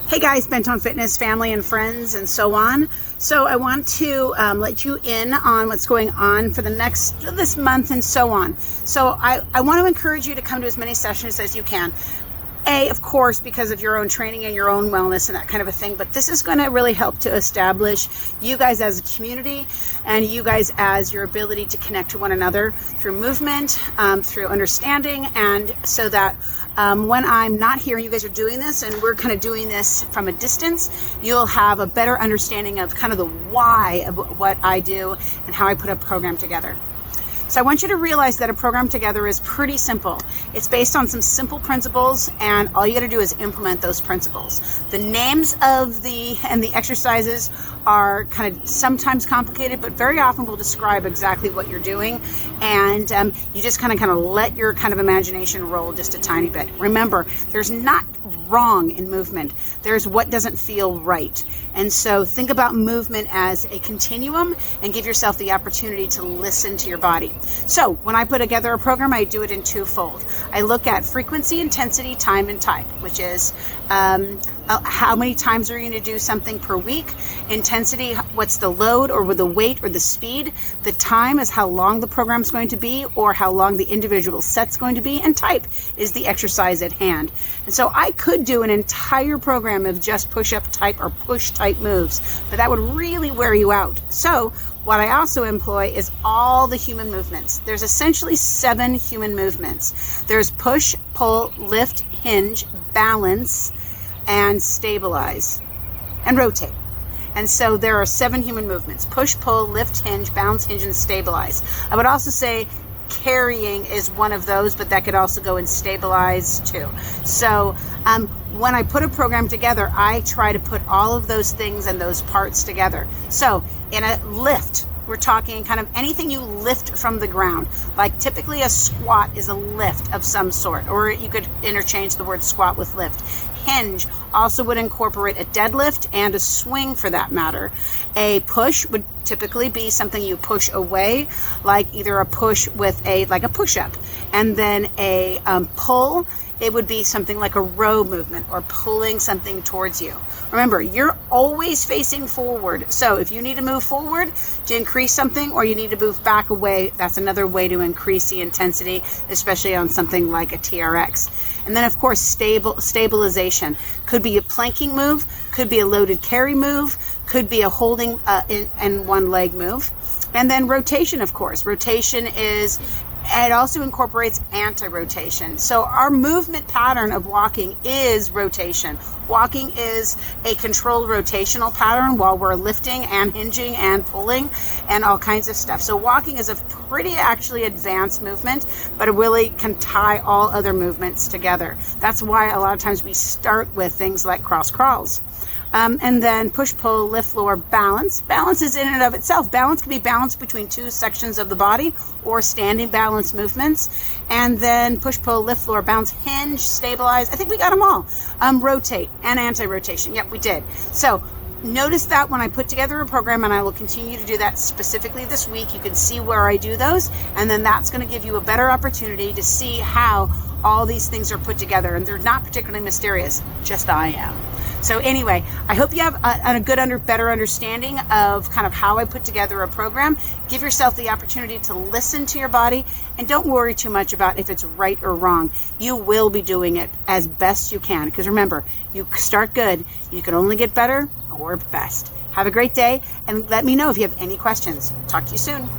Hey guys, Bentone Fitness family and friends and so on. So I want to let you in on what's going on for this month and so on. So I want to encourage you to come to as many sessions as you can. Of course, because of your own training and your own wellness and that kind of a thing. But this is going to really help to establish you guys as a community and you guys as your ability to connect to one another through movement, through understanding, and so that when I'm not here and you guys are doing this and we're kind of doing this from a distance, you'll have a better understanding of kind of the why of what I do and how I put a program together. So I want you to realize that a program together is pretty simple. It's based on some simple principles, and all you got to do is implement those principles. The names of the exercises are kind of sometimes complicated, but very often will describe exactly what you're doing, and you just kind of let your kind of imagination roll just a tiny bit. Remember, there's not wrong in movement. There's what doesn't feel right. And so think about movement as a continuum and give yourself the opportunity to listen to your body. So when I put together a program, I do it in twofold. I look at frequency, intensity, time, and type, which is how many times are you going to do something per week? Intensity, what's the load or the weight or the speed? The time is how long the program's going to be or how long the individual set's going to be. And type is the exercise at hand. And so I could do an entire program of just push-up type or push type moves, but that would really wear you out. So what I also employ is all the human movements. There's essentially 7 human movements. There's push, pull, lift, hinge, balance, and stabilize, and rotate. And so there are 7 human movements: push, pull, lift, hinge, balance, hinge, and stabilize. I would also say carrying is one of those, but that could also go in stabilize too. So when I put a program together, I try to put all of those things and those parts together. So in a lift, we're talking kind of anything you lift from the ground. Like typically a squat is a lift of some sort, or you could interchange the word squat with lift. Hinge also would incorporate a deadlift and a swing for that matter. A push would typically be something you push away, like either a push with a push-up. And then a pull, it would be something like a row movement or pulling something towards you. Remember, you're always facing forward. So if you need to move forward to increase something, or you need to move back away, that's another way to increase the intensity, especially on something like a TRX. And then, of course, stabilization. Could be a planking move, could be a loaded carry move, could be a holding and one leg move. And then rotation, of course. Rotation it also incorporates anti-rotation. So our movement pattern of walking is rotation. Walking is a controlled rotational pattern while we're lifting and hinging and pulling and all kinds of stuff. So walking is a pretty actually advanced movement, but it really can tie all other movements together. That's why a lot of times we start with things like cross crawls. And then push, pull, lift, lower, balance. Balance is in and of itself. Balance can be balanced between 2 sections of the body or standing balance movements. And then push, pull, lift, lower, bounce, hinge, stabilize. I think we got them all. Rotate and anti-rotation. Yep, we did. So notice that when I put together a program, and I will continue to do that specifically this week, you can see where I do those. And then that's going to give you a better opportunity to see how all these things are put together. And they're not particularly mysterious, just I am. So anyway, I hope you have a better understanding of kind of how I put together a program. Give yourself the opportunity to listen to your body, and don't worry too much about if it's right or wrong. You will be doing it as best you can, because remember, you start good, you can only get better or best. Have a great day, and let me know if you have any questions. Talk to you soon.